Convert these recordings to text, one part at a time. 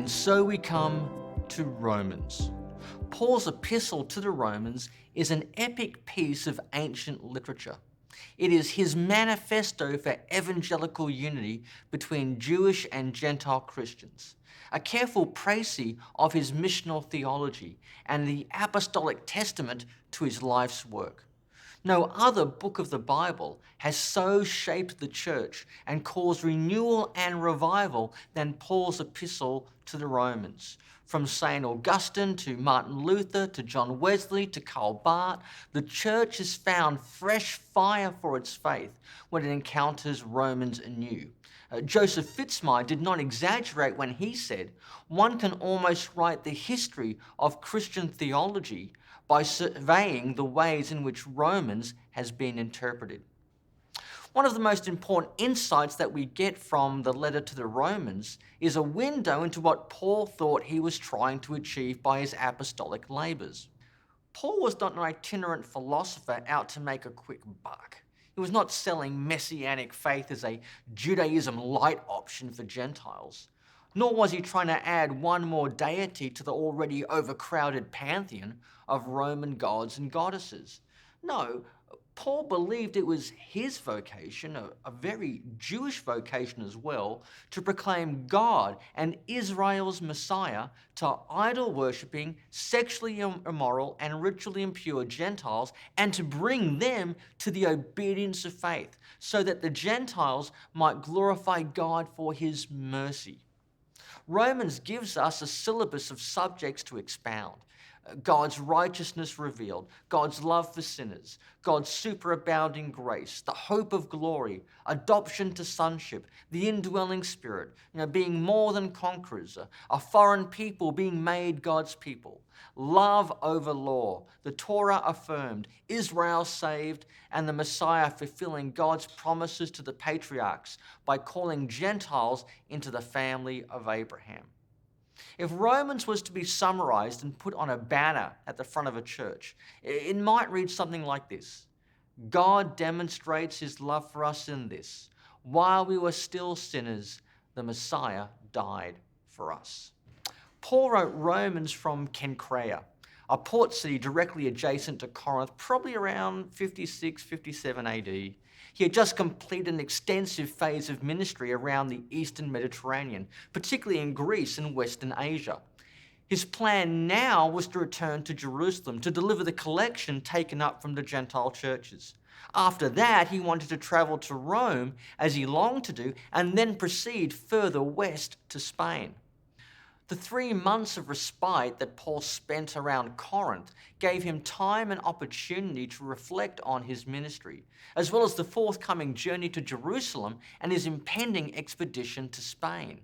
And so we come to Romans. Paul's epistle to the Romans is an epic piece of ancient literature. It is his manifesto for evangelical unity between Jewish and Gentile Christians, a careful précis of his missional theology and the apostolic testament to his life's work. No other book of the Bible has so shaped the church and caused renewal and revival than Paul's epistle to the Romans. From St. Augustine to Martin Luther to John Wesley to Karl Barth, the church has found fresh fire for its faith when it encounters Romans anew. Joseph Fitzmyer did not exaggerate when he said, "One can almost write the history of Christian theology by surveying the ways in which Romans has been interpreted." One of the most important insights that we get from the letter to the Romans is a window into what Paul thought he was trying to achieve by his apostolic labors. Paul was not an itinerant philosopher out to make a quick buck. He was not selling messianic faith as a Judaism light option for Gentiles. Nor was he trying to add one more deity to the already overcrowded pantheon of Roman gods and goddesses. No, Paul believed it was his vocation, a very Jewish vocation as well, to proclaim God and Israel's Messiah to idol-worshipping, sexually immoral, and ritually impure Gentiles, and to bring them to the obedience of faith, so that the Gentiles might glorify God for his mercy. Romans gives us a syllabus of subjects to expound. God's righteousness revealed, God's love for sinners, God's superabounding grace, the hope of glory, adoption to sonship, the indwelling spirit, being more than conquerors, a foreign people being made God's people, love over law, the Torah affirmed, Israel saved, and the Messiah fulfilling God's promises to the patriarchs by calling Gentiles into the family of Abraham. If Romans was to be summarized and put on a banner at the front of a church, it might read something like this: God demonstrates his love for us in this: while we were still sinners, the Messiah died for us. Paul wrote Romans from Cenchreae, a port city directly adjacent to Corinth, probably around 56, 57 AD. He had just completed an extensive phase of ministry around the Eastern Mediterranean, particularly in Greece and Western Asia. His plan now was to return to Jerusalem to deliver the collection taken up from the Gentile churches. After that, he wanted to travel to Rome, as he longed to do, and then proceed further west to Spain. The 3 months of respite that Paul spent around Corinth gave him time and opportunity to reflect on his ministry, as well as the forthcoming journey to Jerusalem and his impending expedition to Spain.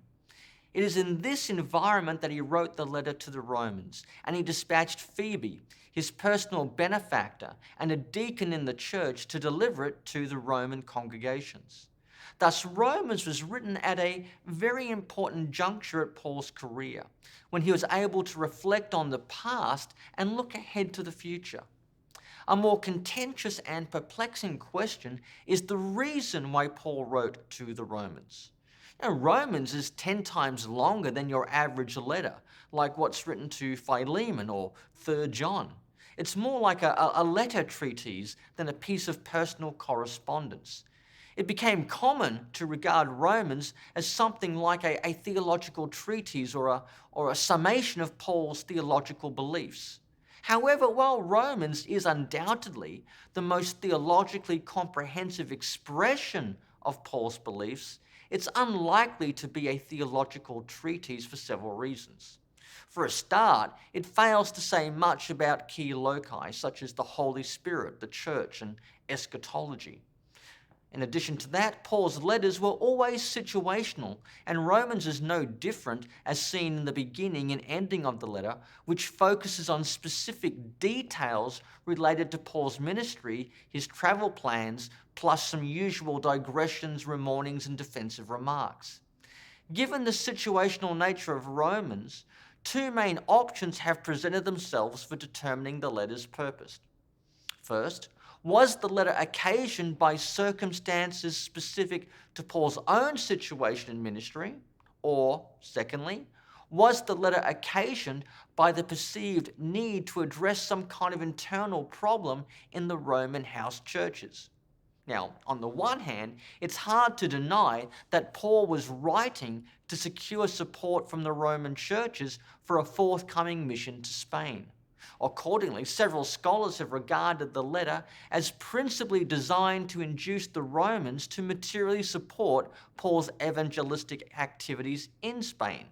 It is in this environment that he wrote the letter to the Romans, and he dispatched Phoebe, his personal benefactor and a deacon in the church, to deliver it to the Roman congregations. Thus, Romans was written at a very important juncture at Paul's career, when he was able to reflect on the past and look ahead to the future. A more contentious and perplexing question is the reason why Paul wrote to the Romans. Romans is 10 times longer than your average letter, like what's written to Philemon or 3 John. It's more like a letter treatise than a piece of personal correspondence. It became common to regard Romans as something like a theological treatise or a summation of Paul's theological beliefs. However, while Romans is undoubtedly the most theologically comprehensive expression of Paul's beliefs, it's unlikely to be a theological treatise for several reasons. For a start, it fails to say much about key loci, such as the Holy Spirit, the church, and eschatology. In addition to that, Paul's letters were always situational, and Romans is no different, as seen in the beginning and ending of the letter, which focuses on specific details related to Paul's ministry, his travel plans, plus some usual digressions, remornings, and defensive remarks. Given the situational nature of Romans, 2 main options have presented themselves for determining the letter's purpose. First, was the letter occasioned by circumstances specific to Paul's own situation in ministry? Or, secondly, Was the letter occasioned by the perceived need to address some kind of internal problem in the Roman house churches? Now, on the one hand, it's hard to deny that Paul was writing to secure support from the Roman churches for a forthcoming mission to Spain. Accordingly, several scholars have regarded the letter as principally designed to induce the Romans to materially support Paul's evangelistic activities in Spain.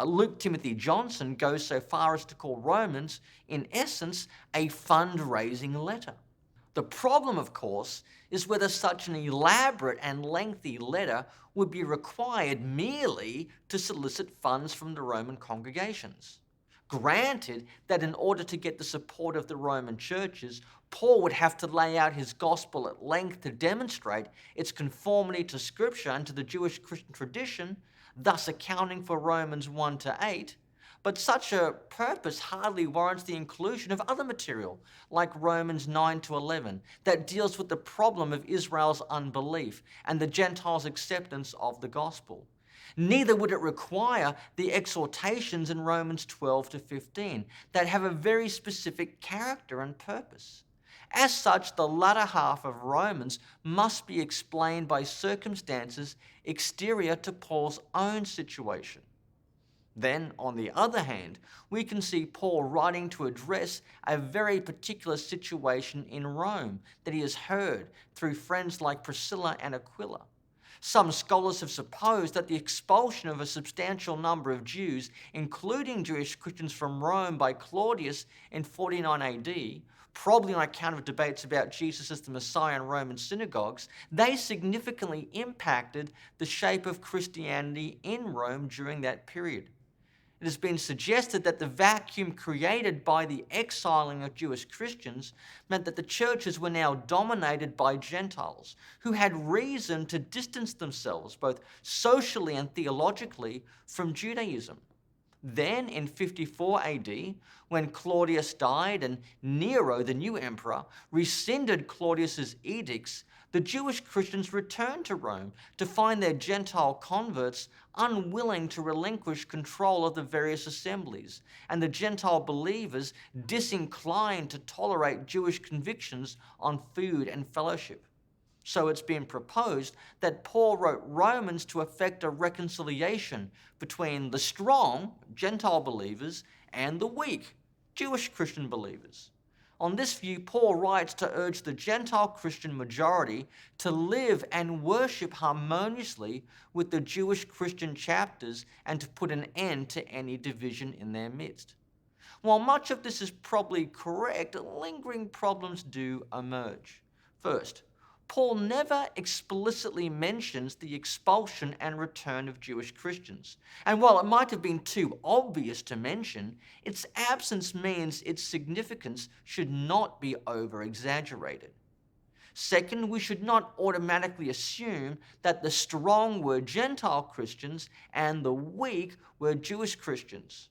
Luke Timothy Johnson goes so far as to call Romans, in essence, a fundraising letter. The problem, of course, is whether such an elaborate and lengthy letter would be required merely to solicit funds from the Roman congregations. Granted that in order to get the support of the Roman churches, Paul would have to lay out his gospel at length to demonstrate its conformity to Scripture and to the Jewish Christian tradition, thus accounting for Romans 1 to 8, but such a purpose hardly warrants the inclusion of other material, like Romans 9 to 11, that deals with the problem of Israel's unbelief and the Gentiles' acceptance of the gospel. Neither would it require the exhortations in Romans 12 to 15, that have a very specific character and purpose. As such, the latter half of Romans must be explained by circumstances exterior to Paul's own situation. Then, on the other hand, we can see Paul writing to address a very particular situation in Rome that he has heard through friends like Priscilla and Aquila. Some scholars have supposed that the expulsion of a substantial number of Jews, including Jewish Christians from Rome by Claudius in 49 AD, probably on account of debates about Jesus as the Messiah in Roman synagogues, they significantly impacted the shape of Christianity in Rome during that period. It has been suggested that the vacuum created by the exiling of Jewish Christians meant that the churches were now dominated by Gentiles who had reason to distance themselves, both socially and theologically, from Judaism. Then, in 54 AD, when Claudius died and Nero, the new emperor, rescinded Claudius's edicts, the Jewish Christians returned to Rome to find their Gentile converts unwilling to relinquish control of the various assemblies, and the Gentile believers disinclined to tolerate Jewish convictions on food and fellowship. So it's been proposed that Paul wrote Romans to effect a reconciliation between the strong, Gentile believers, and the weak, Jewish Christian believers. On this view, Paul writes to urge the Gentile Christian majority to live and worship harmoniously with the Jewish Christian chapters and to put an end to any division in their midst. While much of this is probably correct, lingering problems do emerge. First, Paul never explicitly mentions the expulsion and return of Jewish Christians. And while it might have been too obvious to mention, its absence means its significance should not be over-exaggerated. Second, we should not automatically assume that the strong were Gentile Christians and the weak were Jewish Christians,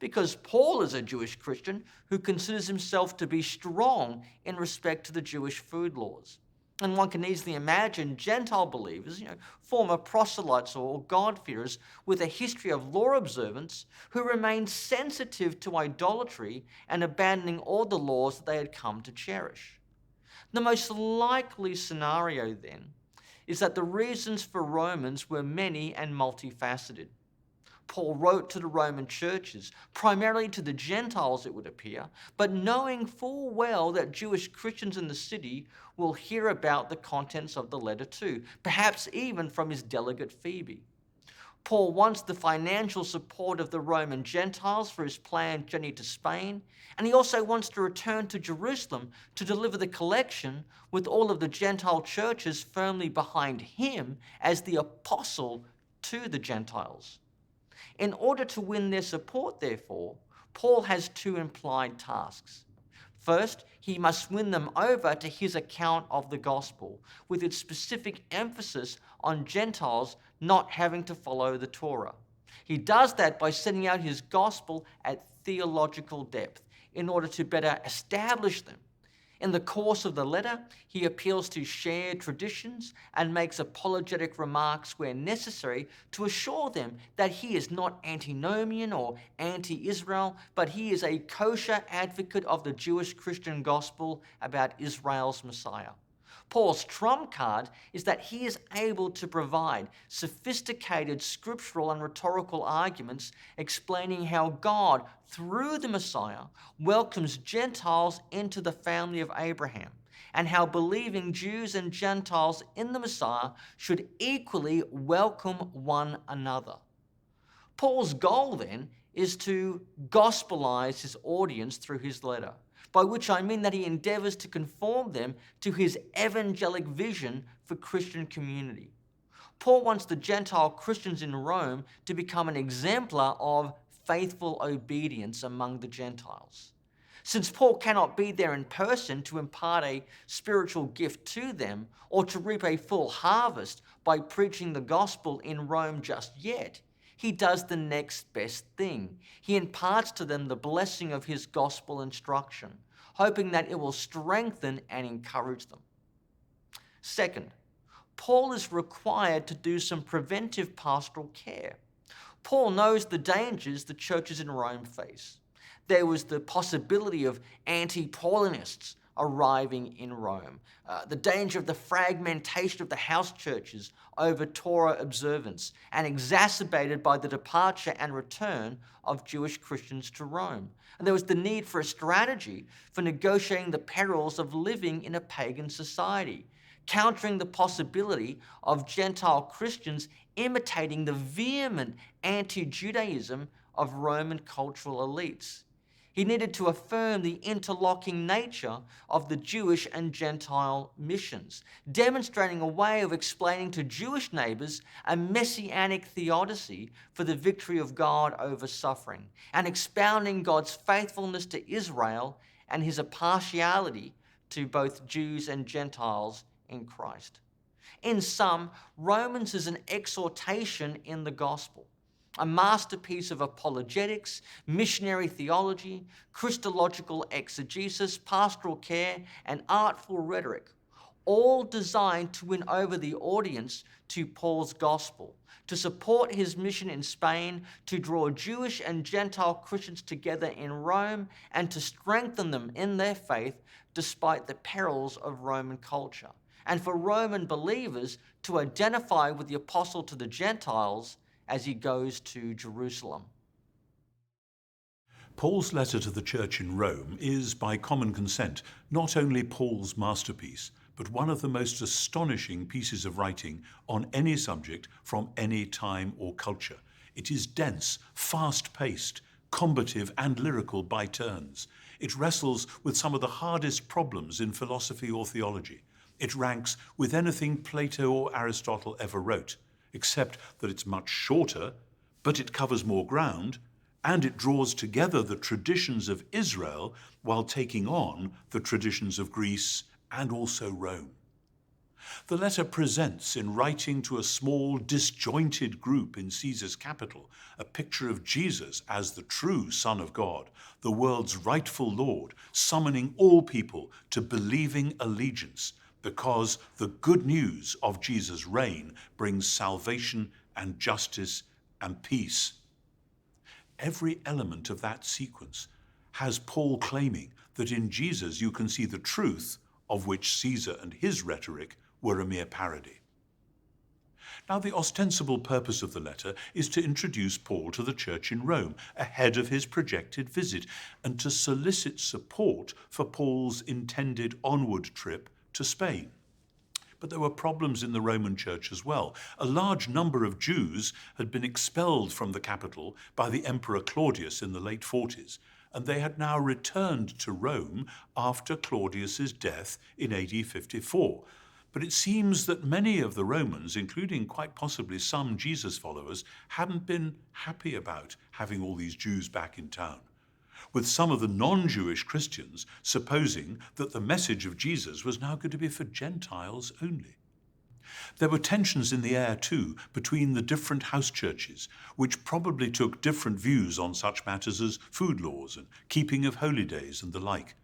because Paul is a Jewish Christian who considers himself to be strong in respect to the Jewish food laws. And one can easily imagine Gentile believers, former proselytes or God-fearers with a history of law observance who remained sensitive to idolatry and abandoning all the laws that they had come to cherish. The most likely scenario, then, is that the reasons for Romans were many and multifaceted. Paul wrote to the Roman churches, primarily to the Gentiles, it would appear, but knowing full well that Jewish Christians in the city will hear about the contents of the letter too, perhaps even from his delegate Phoebe. Paul wants the financial support of the Roman Gentiles for his planned journey to Spain, and he also wants to return to Jerusalem to deliver the collection with all of the Gentile churches firmly behind him as the apostle to the Gentiles. In order to win their support, therefore, Paul has two implied tasks. First, he must win them over to his account of the gospel, with its specific emphasis on Gentiles not having to follow the Torah. He does that by setting out his gospel at theological depth in order to better establish them. In the course of the letter, he appeals to shared traditions and makes apologetic remarks where necessary to assure them that he is not antinomian or anti-Israel, but he is a kosher advocate of the Jewish Christian gospel about Israel's Messiah. Paul's trump card is that he is able to provide sophisticated scriptural and rhetorical arguments explaining how God, through the Messiah, welcomes Gentiles into the family of Abraham, and how believing Jews and Gentiles in the Messiah should equally welcome one another. Paul's goal then is to gospelize his audience through his letter, by which I mean that he endeavors to conform them to his evangelic vision for Christian community. Paul wants the Gentile Christians in Rome to become an exemplar of faithful obedience among the Gentiles. Since Paul cannot be there in person to impart a spiritual gift to them or to reap a full harvest by preaching the gospel in Rome just yet, he does the next best thing. He imparts to them the blessing of his gospel instruction, hoping that it will strengthen and encourage them. Second, Paul is required to do some preventive pastoral care. Paul knows the dangers the churches in Rome face. There was the possibility of anti-Paulinists arriving in Rome, the danger of the fragmentation of the house churches over Torah observance, and exacerbated by the departure and return of Jewish Christians to Rome. And there was the need for a strategy for negotiating the perils of living in a pagan society, countering the possibility of Gentile Christians imitating the vehement anti-Judaism of Roman cultural elites. He needed to affirm the interlocking nature of the Jewish and Gentile missions, demonstrating a way of explaining to Jewish neighbors a messianic theodicy for the victory of God over suffering, and expounding God's faithfulness to Israel and his impartiality to both Jews and Gentiles in Christ. In sum, Romans is an exhortation in the gospel, a masterpiece of apologetics, missionary theology, Christological exegesis, pastoral care, and artful rhetoric, all designed to win over the audience to Paul's gospel, to support his mission in Spain, to draw Jewish and Gentile Christians together in Rome, and to strengthen them in their faith despite the perils of Roman culture, and for Roman believers to identify with the apostle to the Gentiles as he goes to Jerusalem. Paul's letter to the church in Rome is, by common consent, not only Paul's masterpiece, but one of the most astonishing pieces of writing on any subject from any time or culture. It is dense, fast-paced, combative and lyrical by turns. It wrestles with some of the hardest problems in philosophy or theology. It ranks with anything Plato or Aristotle ever wrote, except that it's much shorter, but it covers more ground, and it draws together the traditions of Israel while taking on the traditions of Greece and also Rome. The letter presents, in writing to a small, disjointed group in Caesar's capital, a picture of Jesus as the true Son of God, the world's rightful Lord, summoning all people to believing allegiance, because the good news of Jesus' reign brings salvation and justice and peace. Every element of that sequence has Paul claiming that in Jesus you can see the truth of which Caesar and his rhetoric were a mere parody. Now, the ostensible purpose of the letter is to introduce Paul to the church in Rome ahead of his projected visit, and to solicit support for Paul's intended onward trip to Spain. But there were problems in the Roman church as well. A large number of Jews had been expelled from the capital by the Emperor Claudius in the late 40s, and they had now returned to Rome after Claudius's death in AD 54. But it seems that many of the Romans, including quite possibly some Jesus followers, hadn't been happy about having all these Jews back in town, with some of the non-Jewish Christians supposing that the message of Jesus was now going to be for Gentiles only. There were tensions in the air too between the different house churches, which probably took different views on such matters as food laws and keeping of holy days and the like.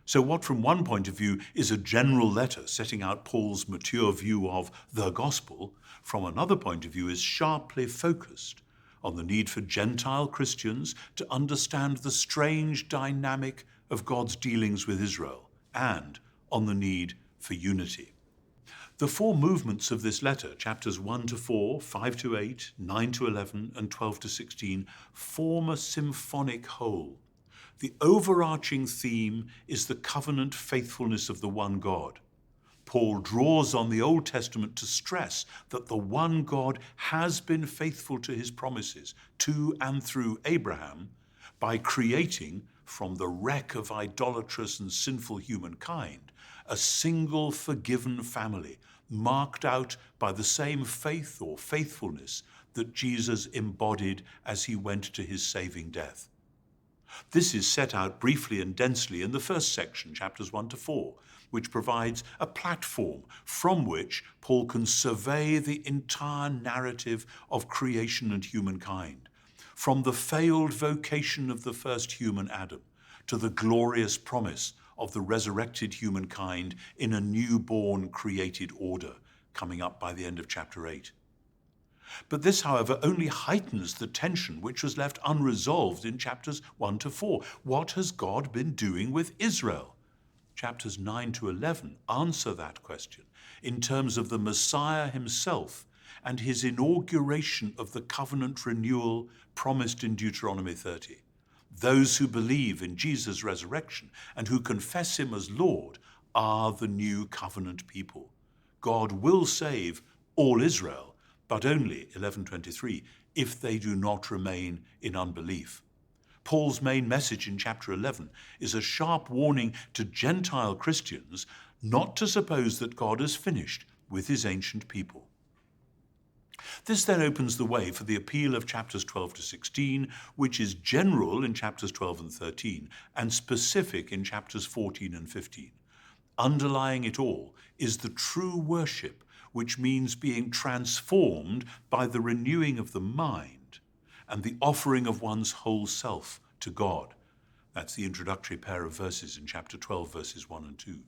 So what from one point of view is a general letter setting out Paul's mature view of the gospel, from another point of view is sharply focused on the need for Gentile Christians to understand the strange dynamic of God's dealings with Israel and on the need for unity. The four movements of this letter, chapters 1 to 4, 5 to 8, 9 to 11, and 12 to 16, form a symphonic whole. The overarching theme is the covenant faithfulness of the one God. Paul draws on the Old Testament to stress that the one God has been faithful to his promises to and through Abraham by creating from the wreck of idolatrous and sinful humankind a single forgiven family marked out by the same faith or faithfulness that Jesus embodied as he went to his saving death. This is set out briefly and densely in the first section, chapters 1 to 4, which provides a platform from which Paul can survey the entire narrative of creation and humankind, from the failed vocation of the first human Adam to the glorious promise of the resurrected humankind in a newborn created order, coming up by the end of chapter 8. But this, however, only heightens the tension which was left unresolved in chapters 1 to 4. What has God been doing with Israel? Chapters 9 to 11 answer that question in terms of the Messiah himself and his inauguration of the covenant renewal promised in Deuteronomy 30. Those who believe in Jesus' resurrection and who confess him as Lord are the new covenant people. God will save all Israel, but only, 11:23, if they do not remain in unbelief. Paul's main message in chapter 11 is a sharp warning to Gentile Christians not to suppose that God has finished with his ancient people. This then opens the way for the appeal of chapters 12 to 16, which is general in chapters 12 and 13, and specific in chapters 14 and 15. Underlying it all is the true worship, which means being transformed by the renewing of the mind and the offering of one's whole self to God. That's the introductory pair of verses in chapter 12, verses 1 and 2.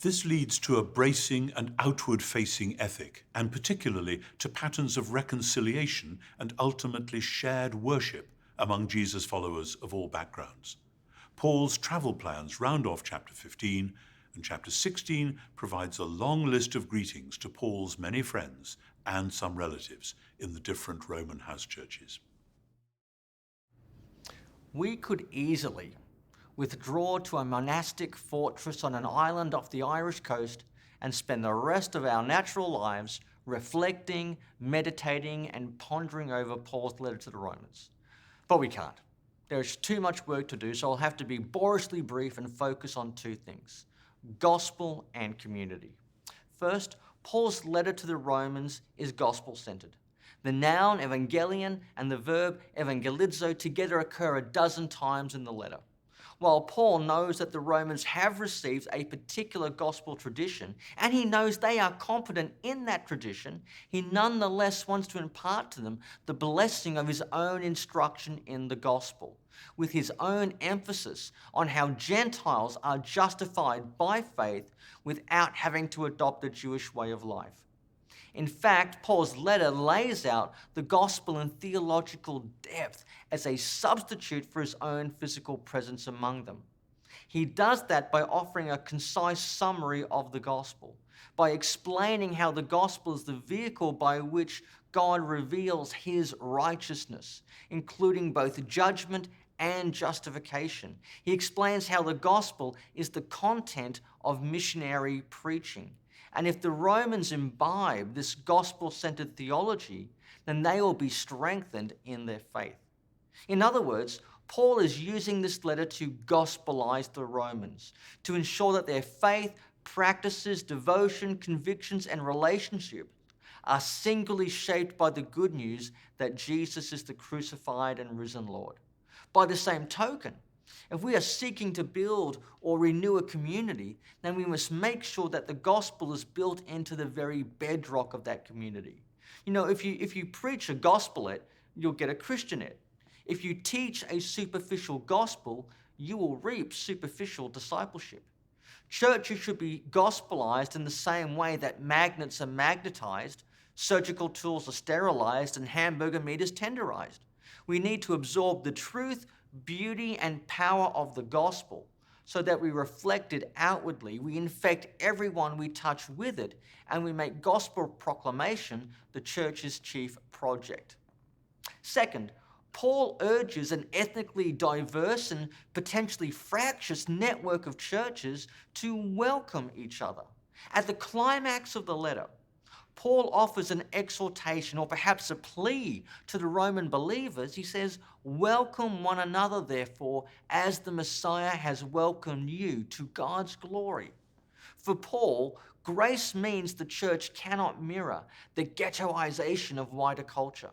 This leads to a bracing and outward-facing ethic, and particularly to patterns of reconciliation and ultimately shared worship among Jesus' followers of all backgrounds. Paul's travel plans round off chapter 15, and chapter 16 provides a long list of greetings to Paul's many friends and some relatives in the different Roman house churches. We could easily withdraw to a monastic fortress on an island off the Irish coast and spend the rest of our natural lives reflecting, meditating, and pondering over Paul's letter to the Romans. But we can't. There's too much work to do, so I'll have to be boorishly brief and focus on two things: gospel and community. First, Paul's letter to the Romans is gospel-centered. The noun evangelion and the verb evangelizo together occur a dozen times in the letter. While Paul knows that the Romans have received a particular gospel tradition, and he knows they are competent in that tradition, he nonetheless wants to impart to them the blessing of his own instruction in the gospel, with his own emphasis on how Gentiles are justified by faith without having to adopt the Jewish way of life. In fact, Paul's letter lays out the gospel in theological depth as a substitute for his own physical presence among them. He does that by offering a concise summary of the gospel, by explaining how the gospel is the vehicle by which God reveals his righteousness, including both judgment and justification. He explains how the gospel is the content of missionary preaching. And if the Romans imbibe this gospel-centered theology, then they will be strengthened in their faith. In other words, Paul is using this letter to gospelize the Romans, to ensure that their faith, practices, devotion, convictions, and relationships are singularly shaped by the good news that Jesus is the crucified and risen Lord. By the same token, if we are seeking to build or renew a community, then we must make sure that the gospel is built into the very bedrock of that community. You know, if you preach a gospelette, you'll get a Christianette. If you teach a superficial gospel, you will reap superficial discipleship. Churches should be gospelized in the same way that magnets are magnetized, surgical tools are sterilized, and hamburger meat is tenderized. We need to absorb the truth, beauty, and power of the gospel so that we reflect it outwardly, we infect everyone we touch with it, and we make gospel proclamation the church's chief project. Second, Paul urges an ethnically diverse and potentially fractious network of churches to welcome each other. At the climax of the letter, Paul offers an exhortation or perhaps a plea to the Roman believers. He says, "Welcome one another, therefore, as the Messiah has welcomed you to God's glory." For Paul, grace means the church cannot mirror the ghettoization of wider culture.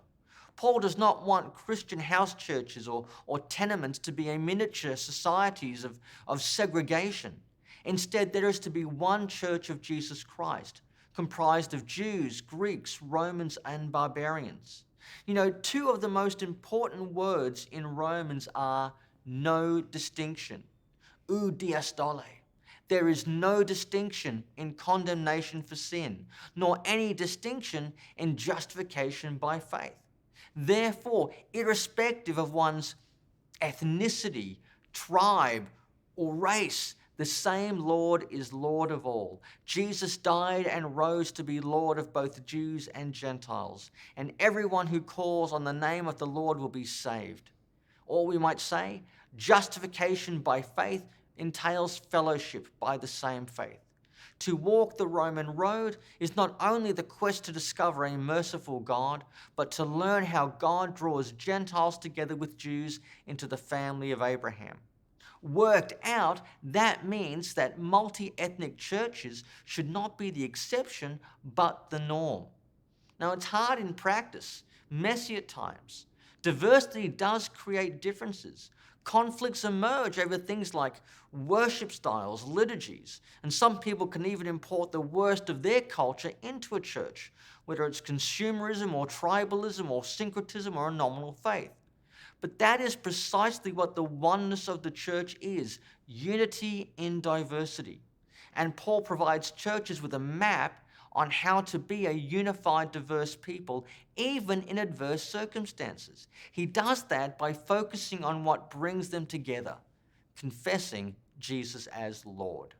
Paul does not want Christian house churches or tenements to be a miniature societies of segregation. Instead, there is to be one church of Jesus Christ, comprised of Jews, Greeks, Romans, and barbarians. You know, two of the most important words in Romans are no distinction, ou diastole. There is no distinction in condemnation for sin, nor any distinction in justification by faith. Therefore, irrespective of one's ethnicity, tribe, or race, the same Lord is Lord of all. Jesus died and rose to be Lord of both Jews and Gentiles, and everyone who calls on the name of the Lord will be saved. Or we might say, justification by faith entails fellowship by the same faith. To walk the Roman road is not only the quest to discover a merciful God, but to learn how God draws Gentiles together with Jews into the family of Abraham. Worked out, that means that multi-ethnic churches should not be the exception, but the norm. Now, it's hard in practice, messy at times. Diversity does create differences. Conflicts emerge over things like worship styles, liturgies, and some people can even import the worst of their culture into a church, whether it's consumerism or tribalism or syncretism or a nominal faith. But that is precisely what the oneness of the church is, unity in diversity. And Paul provides churches with a map on how to be a unified, diverse people, even in adverse circumstances. He does that by focusing on what brings them together, confessing Jesus as Lord.